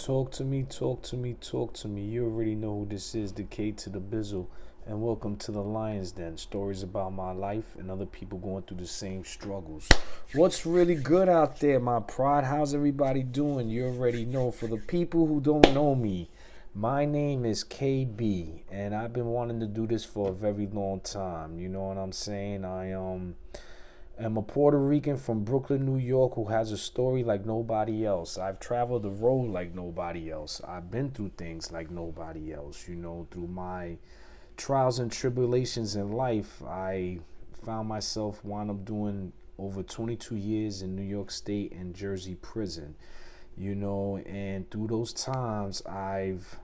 Talk to me, talk to me, talk to me. You already know who this is, the K to the Bizzle, and welcome to the Lionzdenn. Stories about my life and other people going through the same struggles. What's really good out there, my pride? How's everybody doing? You already know. For the people who don't know me, my name is KB, and I've been wanting to do this for a very long time. You know what I'm saying? I'm a Puerto Rican from Brooklyn, New York, who has a story like nobody else. I've traveled the road like nobody else. I've been through things like nobody else. Through my trials and tribulations in life, I found myself wound up doing over 22 years in New York State and Jersey prison. And through those times, I've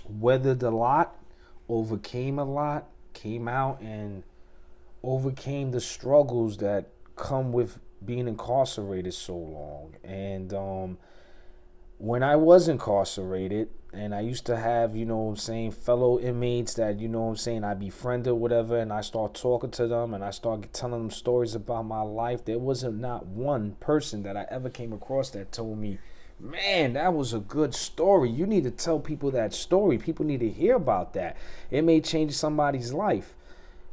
weathered a lot, overcame a lot, came out and overcame the struggles that come with being incarcerated so long. And when I was incarcerated, and I used to have, fellow inmates that, I befriended or whatever, and I start talking to them and I start telling them stories about my life. There wasn't not one person that I ever came across that told me, man, that was a good story. You need to tell people that story. People need to hear about that. It may change somebody's life.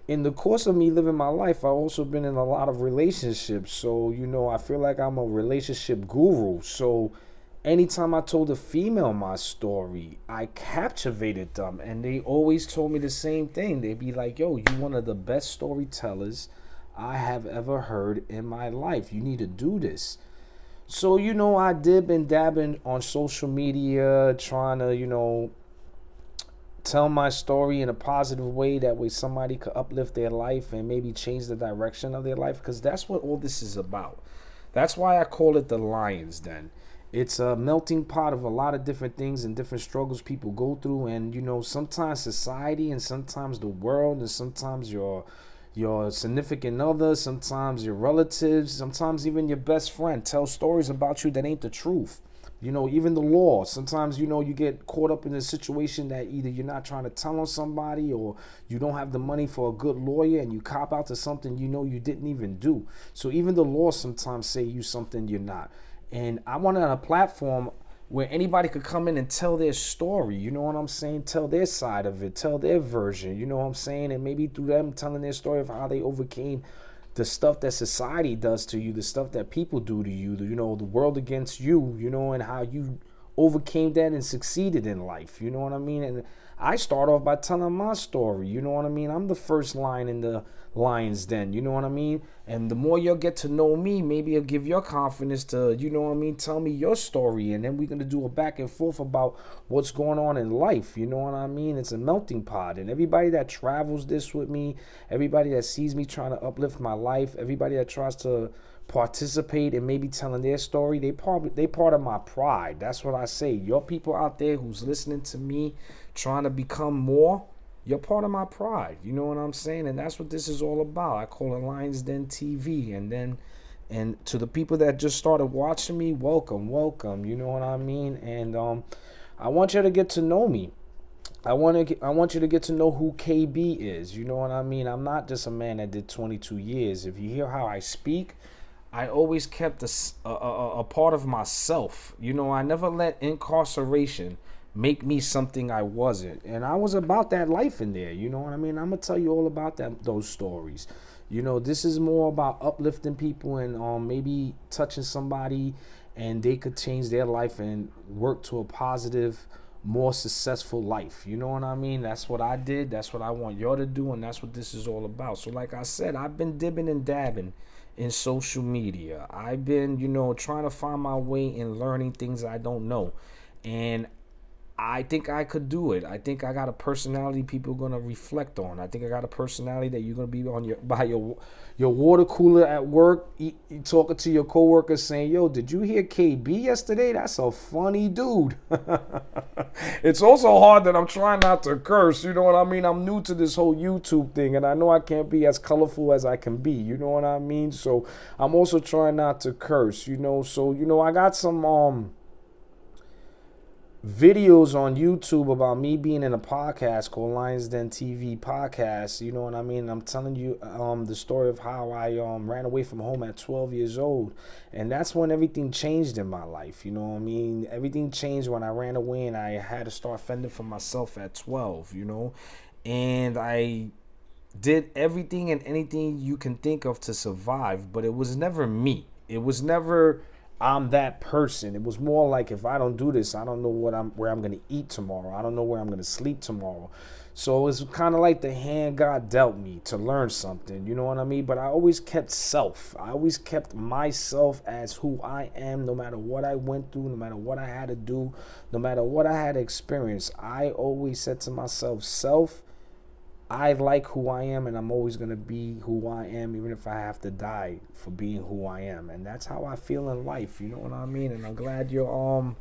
In the course of me living my life, I've also been in a lot of relationships. So, I feel like I'm a relationship guru. So, anytime I told a female my story, I captivated them. And they always told me the same thing. They'd be like, yo, you one of the best storytellers I have ever heard in my life. You need to do this. So, I did been dabbing on social media, trying to, tell my story in a positive way. That way somebody could uplift their life and maybe change the direction of their life, because that's what all this is about. That's why I call it the Lions Den. It's a melting pot of a lot of different things and different struggles people go through. And sometimes society, and sometimes the world, and sometimes your significant other, sometimes your relatives, sometimes even your best friend tell stories about you that ain't the truth. Even the law. Sometimes, you get caught up in a situation that either you're not trying to tell on somebody, or you don't have the money for a good lawyer, and you cop out to something you didn't even do. So even the law sometimes say you something you're not. And I wanted a platform where anybody could come in and tell their story. You know what I'm saying? Tell their side of it. Tell their version. You know what I'm saying? And maybe through them telling their story of how they overcame the stuff that society does to you, the stuff that people do to you, the world against you, and how you overcame that and succeeded in life. You know what I mean? And I start off by telling my story. You know what I mean? I'm the first lion in the lion's den. You know what I mean? And the more you'll get to know me, maybe it'll give your confidence to, tell me your story. And then we're going to do a back and forth about what's going on in life. You know what I mean? It's a melting pot. And everybody that travels this with me, everybody that sees me trying to uplift my life, everybody that tries to participate and maybe telling their story, they part of my pride. That's what I say. Your people out there who's listening to me trying to become more, you're part of my pride. You know what I'm saying? And that's what this is all about. I call it Lionzdenn TV. And to the people that just started watching me, welcome. You know what I mean? And I want you to get to know me. I want you to get to know who KB is. You know what I mean? I'm not just a man that did 22 years. If you hear how I speak, I always kept a part of myself. I never let incarceration make me something I wasn't. And I was about that life in there. You know what I mean? I'm going to tell you all about those stories. This is more about uplifting people and maybe touching somebody, and they could change their life and work to a positive, more successful life. You know what I mean? That's what I did. That's what I want y'all to do. And that's what this is all about. So like I said, I've been dibbing and dabbing in social media. I've been, trying to find my way in learning things I don't know. And I think I could do it. I think I got a personality people are gonna reflect on. I think I got a personality that you're gonna be on your water cooler at work, talking to your coworkers, saying, "Yo, did you hear KB yesterday? That's a funny dude." It's also hard that I'm trying not to curse. You know what I mean? I'm new to this whole YouTube thing, and I know I can't be as colorful as I can be. You know what I mean? So I'm also trying not to curse. So I got some videos on YouTube about me being in a podcast called Lionzdenn TV podcast. You know what I mean? I'm telling you the story of how I ran away from home at 12 years old, and that's when everything changed in my life. You know what I mean? Everything changed when I ran away and I had to start fending for myself at 12. You know, and I did everything and anything you can think of to survive, but it was never me. It was never I'm that person. It was more like, if I don't do this, I don't know where I'm gonna eat tomorrow. I don't know where I'm gonna sleep tomorrow. So it's kind of like the hand God dealt me to learn something, you know what I mean? But I always kept self. I always kept myself as who I am, no matter what I went through, no matter what I had to do, no matter what I had to experience. I always said to myself, self, I like who I am, and I'm always going to be who I am, even if I have to die for being who I am. And that's how I feel in life, you know what I mean? And I'm glad you're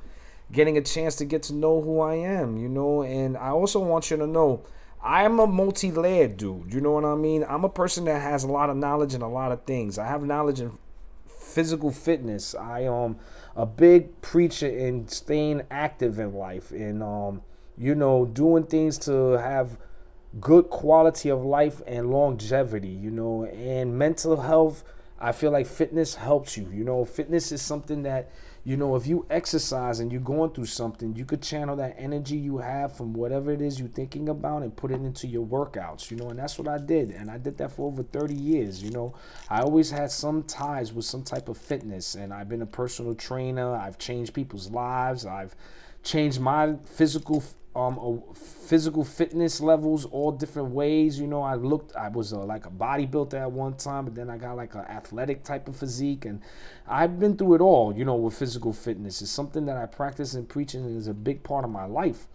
getting a chance to get to know who I am, you know? And I also want you to know, I'm a multi-layered dude, you know what I mean? I'm a person that has a lot of knowledge in a lot of things. I have knowledge in physical fitness. I am a big preacher in staying active in life, and you know, doing things to have good quality of life and longevity, you know, and mental health. I feel like fitness helps you. You know, fitness is something that, you know, if you exercise and you're going through something, you could channel that energy you have from whatever it is you're thinking about and put it into your workouts, you know, and that's what I did. And I did that for over 30 years, you know. I always had some ties with some type of fitness, and I've been a personal trainer. I've changed people's lives. I've changed my physical fitness levels all different ways. You know, I was like a bodybuilder at one time, but then I got like an athletic type of physique, and I've been through it all, you know, with physical fitness. It's something that I practice and preach, and is a big part of my life.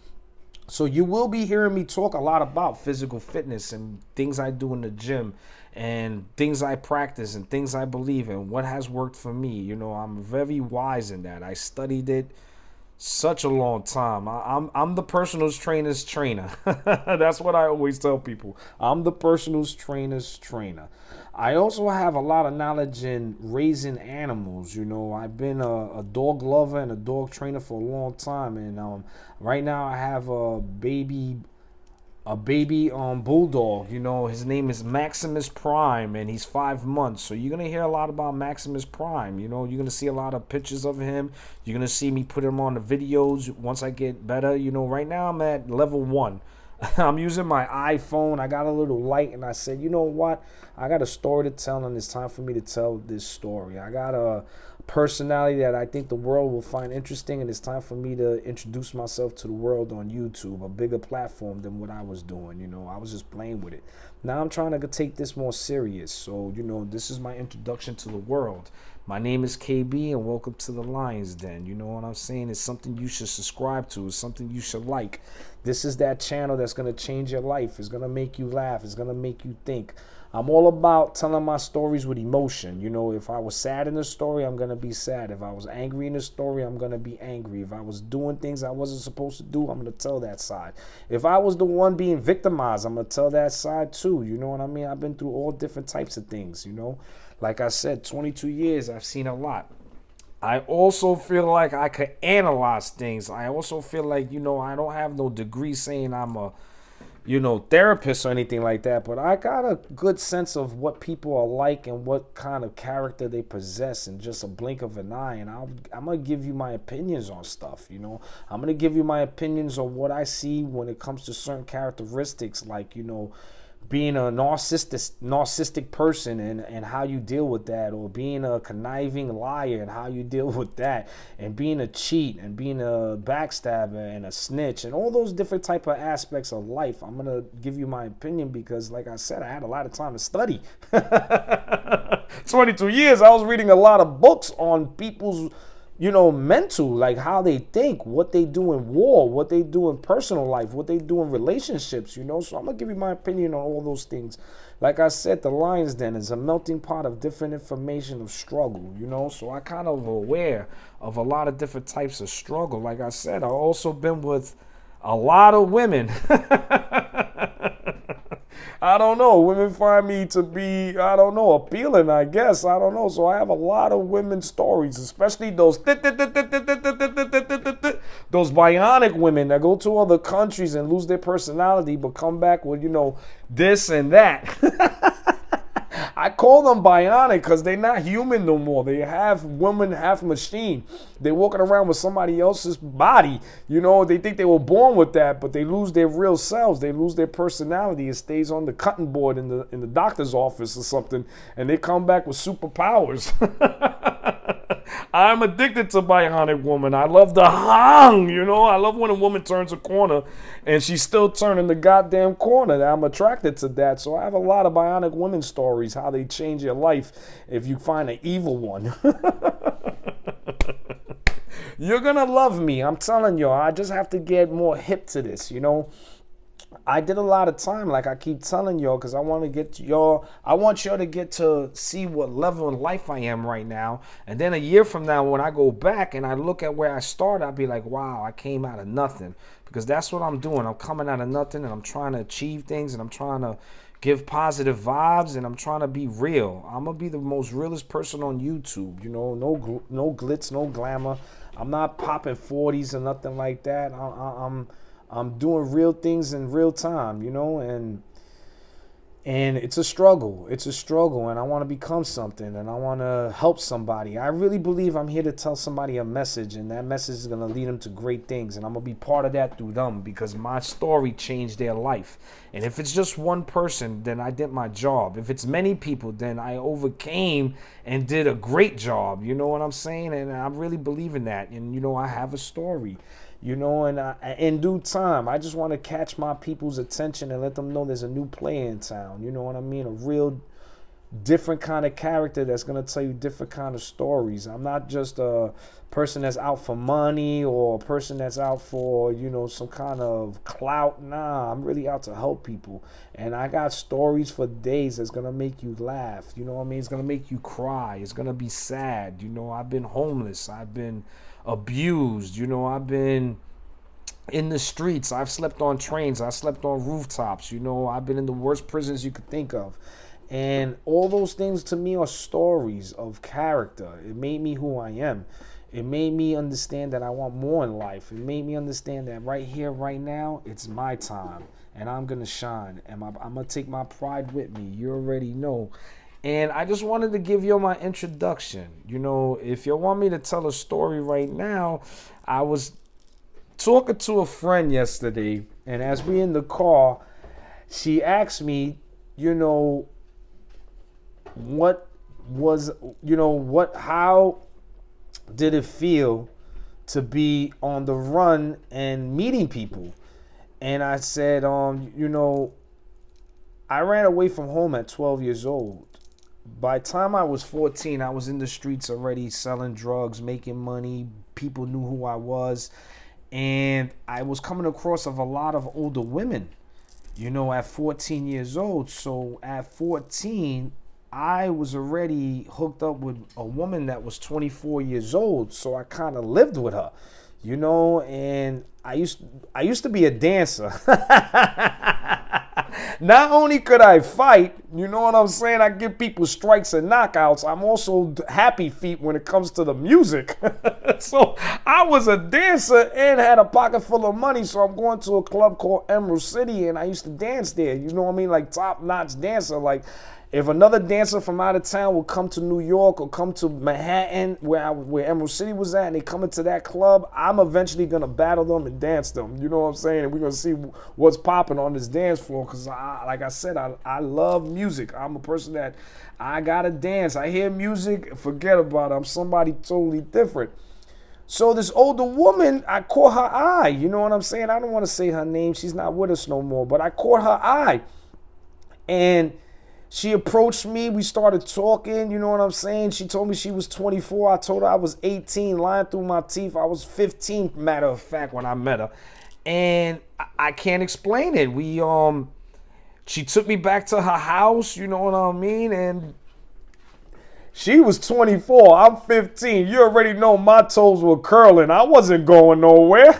So you will be hearing me talk a lot about physical fitness and things I do in the gym and things I practice and things I believe in, what has worked for me. You know, I'm very wise in that. I studied it such a long time. I'm the personal trainer's trainer. That's what I always tell people. I'm the personal trainer's trainer. I also have a lot of knowledge in raising animals. You know, I've been a dog lover and a dog trainer for a long time, and right now I have a baby bulldog. You know, his name is Maximus Prime, and he's 5 months. So you're gonna hear a lot about Maximus Prime. You know, you're gonna see a lot of pictures of him. You're gonna see me put him on the videos once I get better. You know, right now I'm at level 1. I'm using my iPhone. I got a little light, and I said, you know what? I got a story to tell, and it's time for me to tell this story. I got a personality that I think the world will find interesting, and it's time for me to introduce myself to the world on YouTube, a bigger platform than what I was doing. You know, I was just playing with it. Now I'm trying to take this more serious. So, you know, this is my introduction to the world. My name is KB, and welcome to the Lionzdenn. You know what I'm saying? It's something you should subscribe to. It's something you should like. This is that channel that's going to change your life. It's going to make you laugh. It's going to make you think. I'm all about telling my stories with emotion. You know, if I was sad in the story, I'm going to be sad. If I was angry in the story, I'm going to be angry. If I was doing things I wasn't supposed to do, I'm going to tell that side. If I was the one being victimized, I'm going to tell that side too. You know what I mean? I've been through all different types of things, you know. Like I said, 22 years, I've seen a lot. I also feel like I could analyze things. I also feel like, you know, I don't have no degree saying I'm a, you know, therapist or anything like that, but I got a good sense of what people are like and what kind of character they possess in just a blink of an eye. And I'm going to give you my opinions on stuff, you know. I'm going to give you my opinions on what I see when it comes to certain characteristics, like, you know, being a narcissistic person and how you deal with that, or being a conniving liar and how you deal with that, and being a cheat and being a backstabber and a snitch and all those different type of aspects of life. I'm gonna give you my opinion because, like I said, I had a lot of time to study. 22 years, I was reading a lot of books on people's, you know, mental, like how they think, what they do in war, what they do in personal life, what they do in relationships, you know. So I'm going to give you my opinion on all those things. Like I said, the Lionzdenn is a melting pot of different information of struggle, you know. So I kind of aware of a lot of different types of struggle. Like I said, I've also been with a lot of women. I don't know. Women find me to be, I don't know, appealing, I guess. I don't know. So I have a lot of women's stories, especially those those bionic women that go to other countries and lose their personality but come back with, this and that. I call them bionic because they're not human no more. They half woman, half machine. They're walking around with somebody else's body. They think they were born with that, but they lose their real selves. They lose their personality. It stays on the cutting board in the doctor's office or something, and they come back with superpowers. I'm addicted to bionic woman. I love the hung, I love when a woman turns a corner and she's still turning the goddamn corner. I'm attracted to that. So I have a lot of bionic women stories, how they change your life if you find an evil one. You're going to love me. I'm telling you. I just have to get more hip to this, I did a lot of time, like I keep telling y'all, because I want y'all to get to see what level of life I am right now. And then a year from now, when I go back and I look at where I started, I'll be like, wow, I came out of nothing. Because that's what I'm doing. I'm coming out of nothing, and I'm trying to achieve things, and I'm trying to give positive vibes, and I'm trying to be real. I'm going to be the most realest person on YouTube. No glitz, no glamour. I'm not popping 40s or nothing like that. I'm doing real things in real time, and it's a struggle. It's a struggle, and I want to become something, and I want to help somebody. I really believe I'm here to tell somebody a message, and that message is going to lead them to great things, and I'm going to be part of that through them because my story changed their life. And if it's just one person, then I did my job. If it's many people, then I overcame and did a great job. You know what I'm saying? And I really believe in that, and, I have a story. And in due time, I just want to catch my people's attention and let them know there's a new player in town. You know what I mean? A real different kind of character that's going to tell you different kind of stories. I'm not just a person that's out for money or a person that's out for, some kind of clout. Nah, I'm really out to help people. And I got stories for days that's going to make you laugh. You know what I mean? It's going to make you cry. It's going to be sad. I've been homeless. I've been abused. I've been in the streets. I've slept on trains. I slept on rooftops. I've been in the worst prisons you could think of. And all those things to me are stories of character. It made me who I am. It made me understand that I want more in life. It made me understand that right here, right now, it's my time. And I'm going to shine. And I'm going to take my pride with me. You already know. And I just wanted to give you my introduction. If you want me to tell a story right now, I was talking to a friend yesterday, and as we in the car, she asked me, how did it feel to be on the run and meeting people? And I said, I ran away from home at 12 years old. By the time I was 14, I was in the streets already selling drugs, making money. People knew who I was. And I was coming across of a lot of older women, at 14 years old. So at 14, I was already hooked up with a woman that was 24 years old. So I kind of lived with her, and I used to be a dancer. Not only could I fight, you know what I'm saying? I give people strikes and knockouts. I'm also happy feet when it comes to the music. So I was a dancer and had a pocket full of money. So I'm going to a club called Emerald City, and I used to dance there. You know what I mean? Like top-notch dancer. Like if another dancer from out of town would come to New York or come to Manhattan, where Emerald City was at, and they come into that club, I'm eventually going to battle them and dance them. You know what I'm saying? And we're going to see what's popping on this dance floor because, like I said, I love music. I'm a person that I got to dance. I hear music, forget about it. I'm somebody totally different. So this older woman, I caught her eye. You know what I'm saying? I don't want to say her name. She's not with us no more. But I caught her eye. And she approached me. We started talking. You know what I'm saying? She told me she was 24. I told her I was 18, lying through my teeth. I was 15, matter of fact, when I met her. And I can't explain it. She took me back to her house. You know what I mean? And she was 24. I'm 15. You already know my toes were curling. I wasn't going nowhere.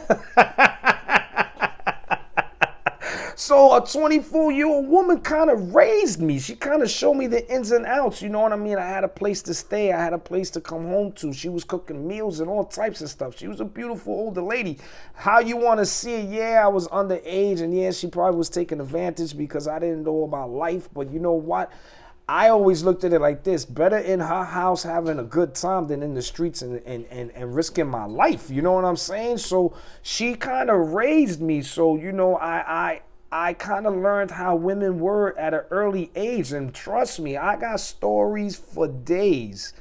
So a 24-year-old woman kind of raised me. She kind of showed me the ins and outs. You know what I mean? I had a place to stay. I had a place to come home to. She was cooking meals and all types of stuff. She was a beautiful older lady. How you want to see it? Yeah, I was underage, and yeah, she probably was taking advantage because I didn't know about life. But you know what? I always looked at it like this: better in her house having a good time than in the streets and risking my life. You know what I'm saying? So she kind of raised me. So, you know, I kind of learned how women were at an early age. And trust me, I got stories for days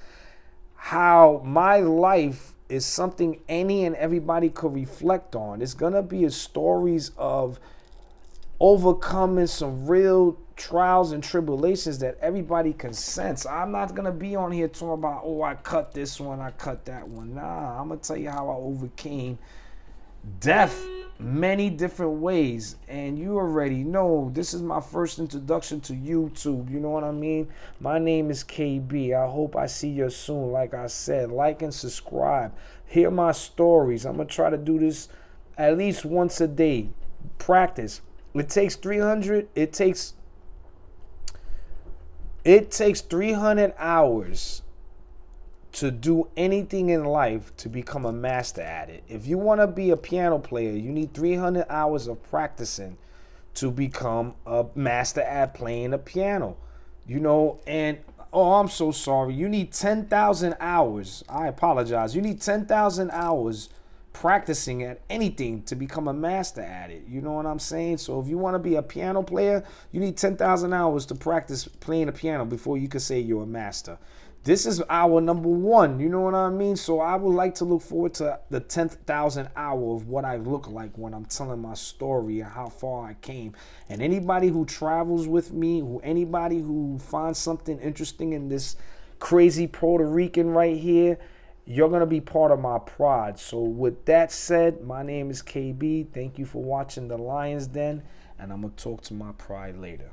how my life is something any and everybody could reflect on. It's going to be a stories of overcoming some real trials and tribulations that everybody can sense. I'm not gonna be on here talking about, oh, I cut this one, I cut that one. Nah, I'm gonna tell you how I overcame death many different ways. And you already know this is my first introduction to YouTube. You know what I mean? My name is KB. I hope I see you soon. Like I said, like and subscribe. Hear my stories. I'm gonna try to do this at least once a day. Practice. It takes 300 hours to do anything in life to become a master at it. If you want to be a piano player, you need 300 hours of practicing to become a master at playing the piano. You know, and oh, I'm so sorry. You need 10,000 hours. I apologize. You need 10,000 hours practicing at anything to become a master at it. You know what I'm saying? So if you want to be a piano player, you need 10,000 hours to practice playing the piano before you can say you're a master. This is hour number 1. You know what I mean? So I would like to look forward to the 10,000th hour of what I look like when I'm telling my story and how far I came. And anybody who travels with me, anybody who finds something interesting in this crazy Puerto Rican right here, you're going to be part of my pride. So with that said, my name is KB. Thank you for watching the Lion's Den, and I'm going to talk to my pride later.